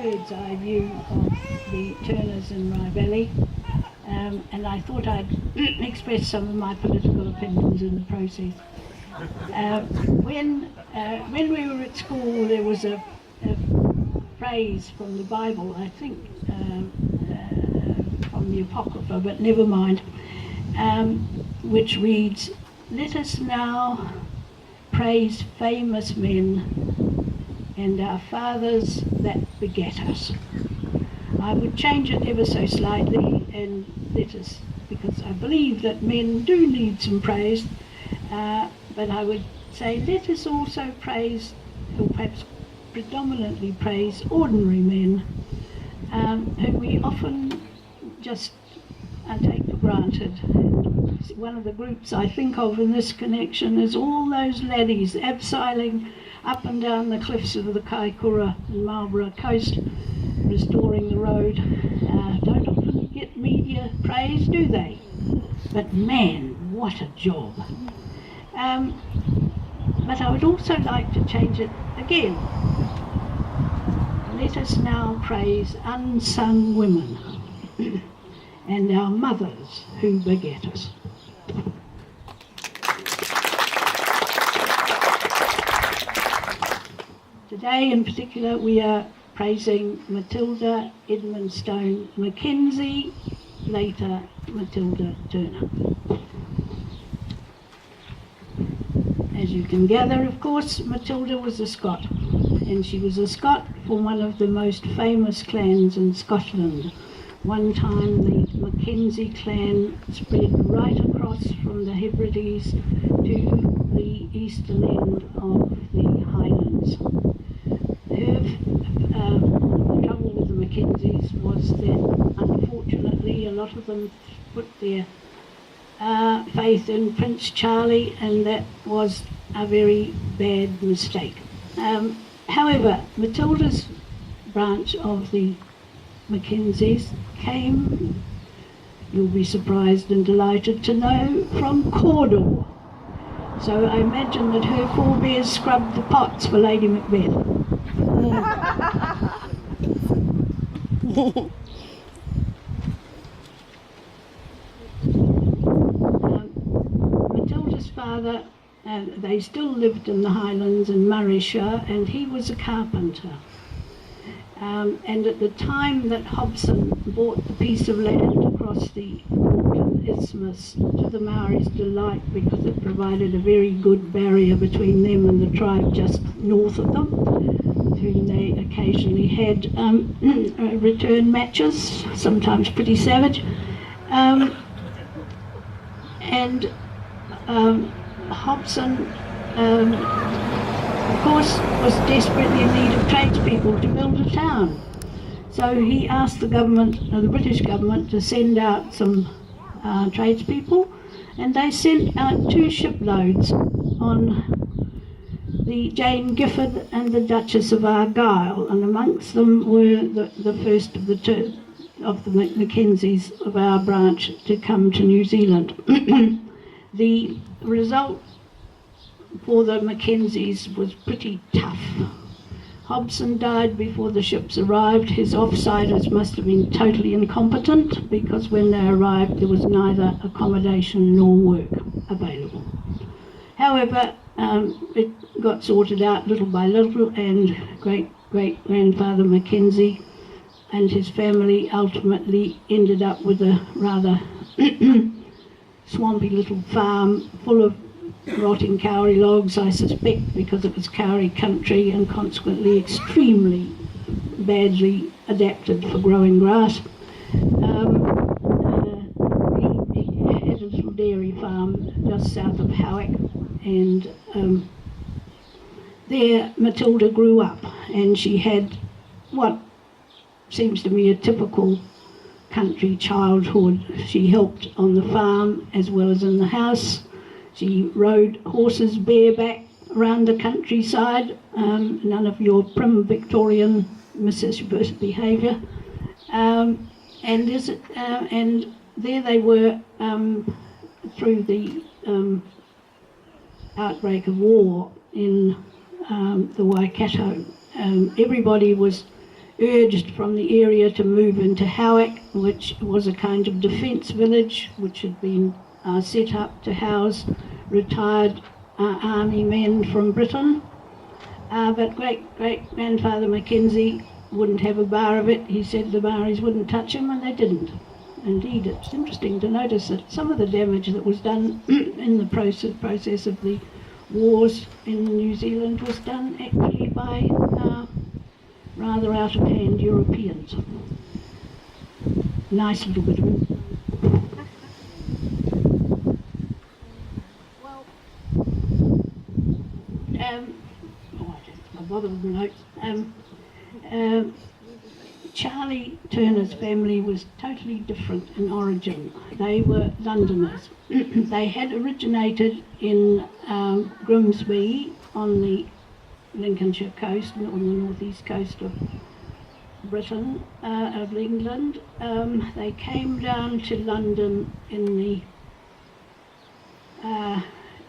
bird's eye view of the Turners in Rai Valley, and I thought I'd express some of my political opinions in the process. When we were at school, there was a phrase from the Bible, I think from the Apocrypha, but never mind, which reads, "Let us now praise famous men and our fathers that beget us." I would change it ever so slightly and let us, because I believe that men do need some praise, but I would say let us also praise, or perhaps predominantly praise, ordinary men who we often just take for granted. One of the groups I think of in this connection is all those laddies abseiling up and down the cliffs of the Kaikoura and Marlborough coast, restoring the road. Don't often get media praise, do they? But man, what a job. But I would also like to change it again. Let us now praise unsung women and our mothers who beget us. Today in particular we are praising Matilda Edmonstone Mackenzie, later Matilda Turner. As you can gather, of course, Matilda was a Scot, and she was a Scot for one of the most famous clans in Scotland. One time the Mackenzie clan spread right across from the Hebrides to the eastern end of the Highlands. The trouble with the Mackenzies was that unfortunately a lot of them put their faith in Prince Charlie, and that was a very bad mistake. However, Matilda's branch of the Mackenzies came, you'll be surprised and delighted to know, from Cawdor. So I imagine that her forebears scrubbed the pots for Lady Macbeth. Matilda's father, they still lived in the Highlands in Murrayshire, and he was a carpenter. And at the time that Hobson bought the piece of land across the Auckland Isthmus, to the Maoris' delight, because it provided a very good barrier between them and the tribe just north of them, with whom they occasionally had return matches, sometimes pretty savage. Hobson, of course, was desperately in need of tradespeople to build a town. So he asked the government, the British government, to send out some tradespeople, and they sent out 2 shiploads on the Jane Gifford and the Duchess of Argyll, and amongst them were the first of the Mackenzies of our branch to come to New Zealand. The result for the Mackenzies was pretty tough. Hobson died before the ships arrived. His offsiders must have been totally incompetent, because when they arrived there was neither accommodation nor work available. However, it got sorted out little by little, and great-great-grandfather Mackenzie and his family ultimately ended up with a rather swampy little farm full of rotting kauri logs, I suspect because it was kauri country and consequently extremely badly adapted for growing grass. He had a little dairy farm just south of Howick, and there Matilda grew up, and she had what seems to me a typical country childhood. She helped on the farm as well as in the house. She rode horses bareback around the countryside, none of your prim Victorian mischievous behaviour. And there they were through the outbreak of war in the Waikato. Everybody was urged from the area to move into Howick, which was a kind of defence village which had been set up to house retired army men from Britain. But great-grandfather Mackenzie wouldn't have a bar of it. He said the Maoris wouldn't touch him, and they didn't. Indeed, it's interesting to notice that some of the damage that was done in the process of the wars in New Zealand was done actually by rather out-of-hand Europeans. Nice little bit of it. Well, I bother with my notes. Charlie Turner's family was totally different in origin. They were Londoners. They had originated in Grimsby on the Lincolnshire coast, on the northeast coast of Britain, of England. They came down to London in the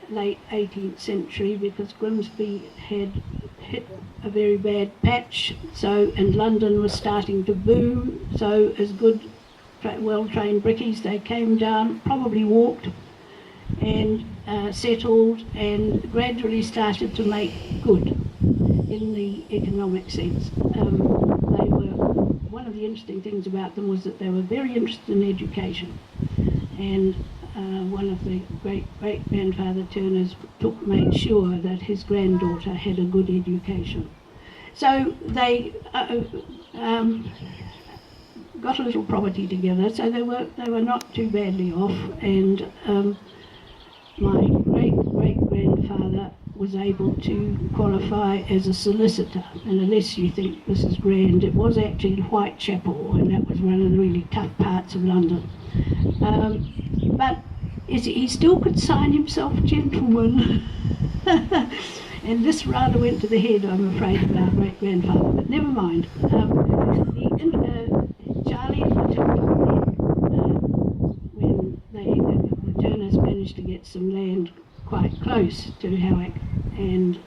late 18th century because Grimsby had hit a very bad patch, and London was starting to boom, so as good, well-trained brickies, they came down, probably walked, and settled, and gradually started to make good in the economic sense. One of the interesting things about them was that they were very interested in education, and one of the great-grandfather Turners made sure that his granddaughter had a good education. So they got a little property together, so they were not too badly off, and my great-great-grandfather was able to qualify as a solicitor, and unless you think this is grand, it was actually in Whitechapel, and that was one of the really tough parts of London. But he still could sign himself gentleman. And this rather went to the head, I'm afraid, of our great-grandfather, but never mind. Charlie and Matilda, when the Turners managed to get some land quite close to Howick, and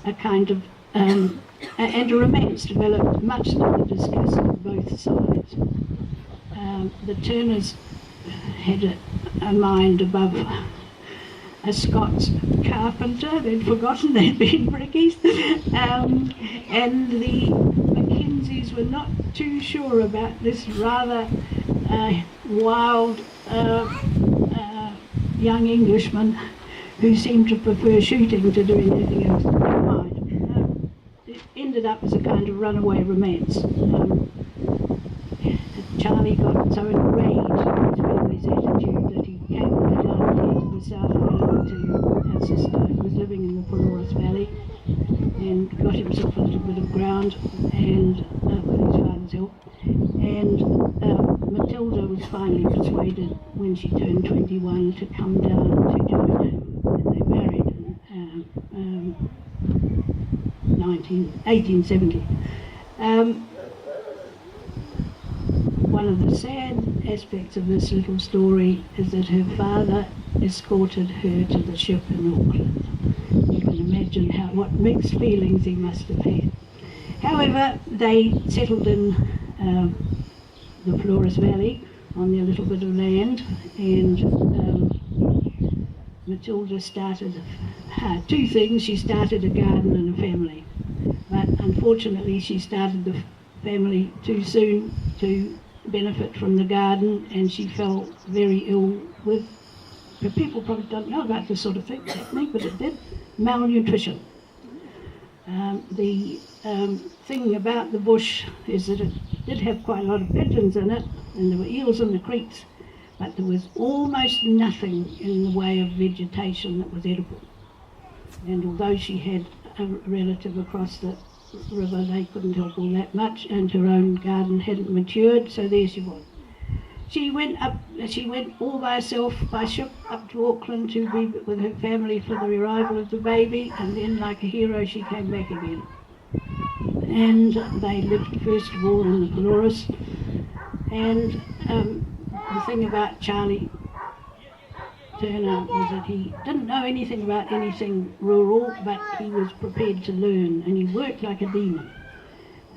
a kind of and a romance developed, much to the disgust of both sides. The Turners had a mind above a Scots carpenter. They'd forgotten they'd been brickies, and the Mackenzies were not too sure about this rather wild young Englishman who seemed to prefer shooting to doing anything else. Never mind. It ended up as a kind of runaway romance. Charlie got so enraged with his family's attitude that he came down here to the South Island to our sister who was living in the Rai Valley, and got himself a little bit of ground, and with his father's help. And Matilda was finally persuaded when she turned 21 to come down to join him, and they married in 1870. One of the sad aspects of this little story is that her father escorted her to the ship in Auckland. You can imagine what mixed feelings he must have had. However, they settled in the Rai Valley on their little bit of land, and Matilda started two things. She started a garden and a family, but unfortunately she started the family too soon to benefit from the garden, and she fell very ill with, but people probably don't know about this sort of thing happening, but it did, malnutrition. The thing about the bush is that it did have quite a lot of pigeons in it, and there were eels in the creeks, but there was almost nothing in the way of vegetation that was edible. And although she had a relative across the river, they couldn't help all that much, and her own garden hadn't matured, so there she was. She went all by herself by ship up to Auckland to be with her family for the arrival of the baby, and then like a hero she came back again. And they lived first of all in the Polaris, and the thing about Charlie Turner was that he didn't know anything about anything rural, but he was prepared to learn, and he worked like a demon.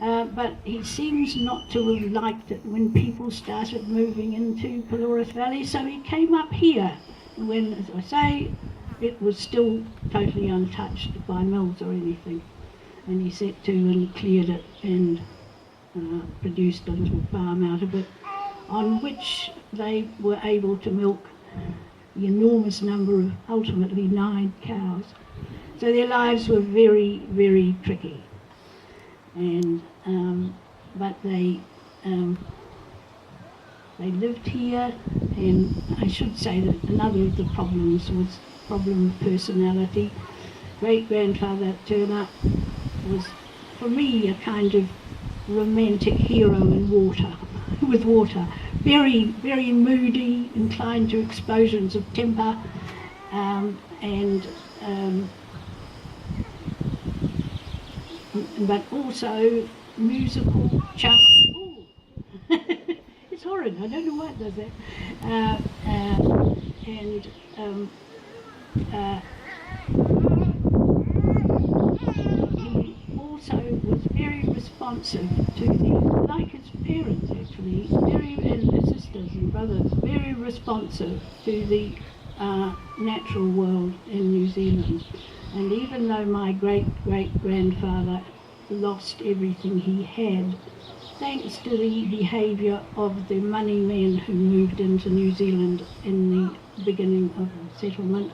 But he seems not to have liked it when people started moving into Rai Valley, so he came up here when, as I say, it was still totally untouched by mills or anything. And he set to and cleared it and produced a little farm out of it, on which they were able to milk the enormous number of, ultimately 9 cows. So their lives were very, very tricky. And but they lived here, and I should say that another of the problems was problem of personality. Great-grandfather Turner was, for me, a kind of romantic hero in water, with water. Very, very moody, inclined to explosions of temper, but also musical, charming. Oh, it's horrid. I don't know why it does that. He also was very responsive to like his parents actually, and his sisters and brothers, very responsive to the natural world in New Zealand. And even though my great-great-grandfather lost everything he had, thanks to the behaviour of the money men who moved into New Zealand in the beginning of the settlement,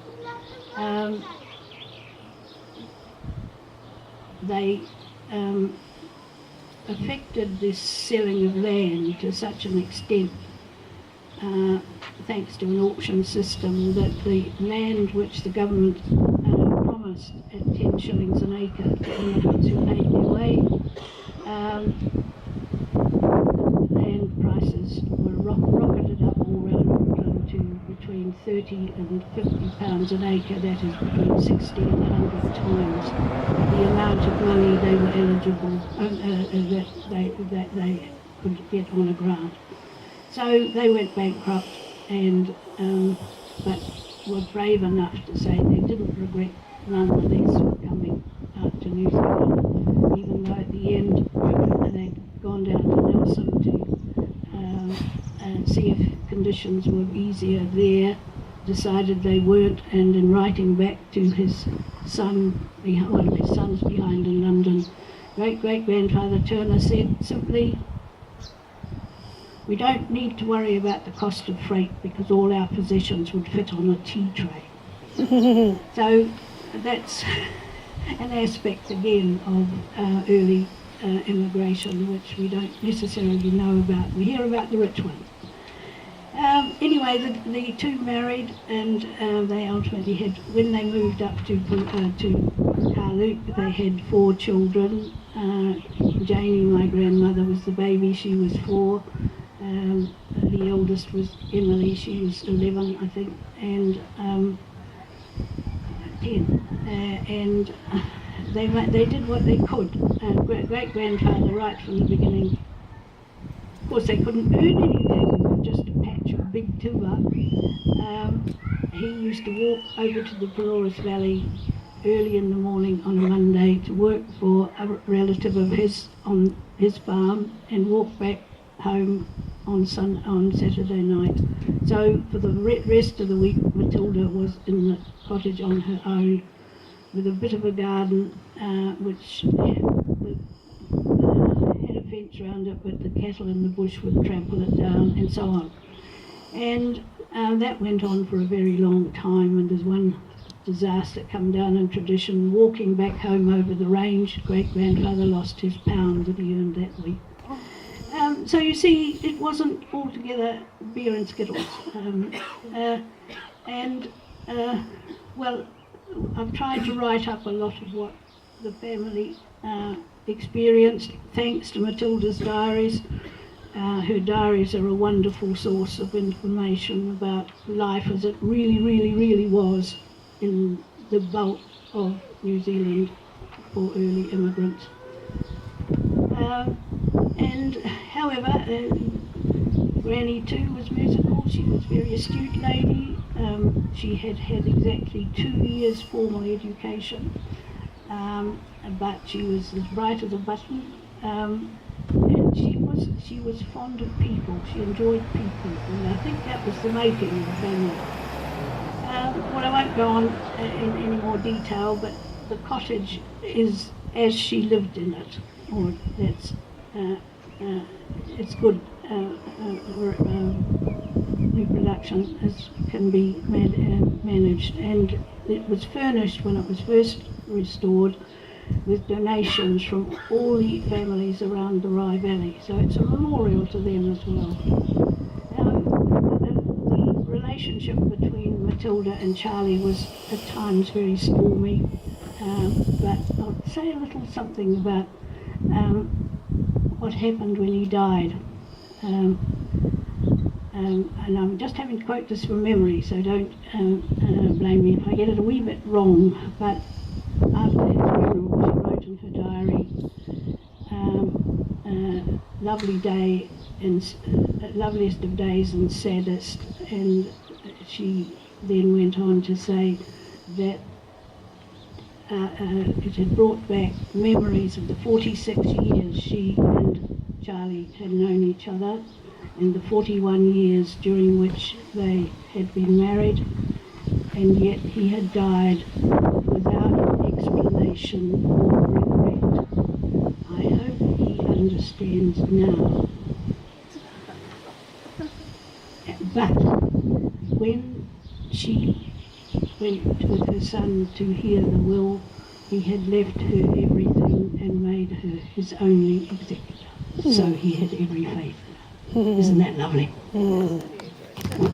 they affected this selling of land to such an extent, thanks to an auction system, that the land which the government promised at 10 shillings an acre to immigrants who paid their way, land prices were rocketed up all around Auckland to between 30 and 50 pounds an acre. That is between 60 and 100 times the amount of money they were eligible, that they could get on a grant. So they went bankrupt, and but were brave enough to say they didn't regret nonetheless coming out to New Zealand, even though at the end they'd gone down to Nelson to see if conditions were easier there, decided they weren't, and in writing back to his son, one of his sons behind in London, great-great-grandfather Turner said simply, "We don't need to worry about the cost of freight because all our possessions would fit on a tea tray." So that's an aspect again of early immigration which we don't necessarily know about. We hear about the rich ones. Anyway, the two married, and they ultimately had, when they moved up to Carluke, they had 4 children. Janie, my grandmother, was the baby. She was 4. The eldest was Emily. She was 11, I think, and 10. And they did what they could. Great-grandfather, right from the beginning. Of course, they couldn't earn anything, just a patch of big timber. He used to walk over to the Rai Valley early in the morning on a Monday to work for a relative of his on his farm, and walk back home on Saturday night. So for the rest of the week, Matilda was in the cottage on her own, with a bit of a garden which had a fence around it, but the cattle in the bush would trample it down, and so on. And that went on for a very long time, and there's one disaster come down in tradition. Walking back home over the range, great-grandfather lost his pound that he earned that week. So you see, it wasn't altogether beer and skittles. Well, I've tried to write up a lot of what the family experienced, thanks to Matilda's diaries. Her diaries are a wonderful source of information about life as it really, really, really was in the bulk of New Zealand for early immigrants. However, Granny too was musical. She was a very astute lady. She had had exactly 2 years formal education, but she was as bright as a button. And she was fond of people. She enjoyed people, and I think that was the making of the family. Well, I won't go on in any more detail, but the cottage is as she lived in it, or that's it's good reproduction as can be managed, and it was furnished when it was first restored with donations from all the families around the Rai Valley, so it's a memorial to them as well. Now, the relationship between Matilda and Charlie was at times very stormy, but I'll say a little something about what happened when he died. And I'm just having to quote this from memory, so don't blame me if I get it a wee bit wrong, but after his funeral she wrote in her diary, lovely day, and loveliest of days and saddest, and she then went on to say that it had brought back memories of the 46 years she and Charlie had known each other, and the 41 years during which they had been married, and yet he had died without explanation or regret. I hope he understands now. But when she went with her son to hear the will, he had left her everything and made her his only executor. So he had every faith in her. Isn't that lovely?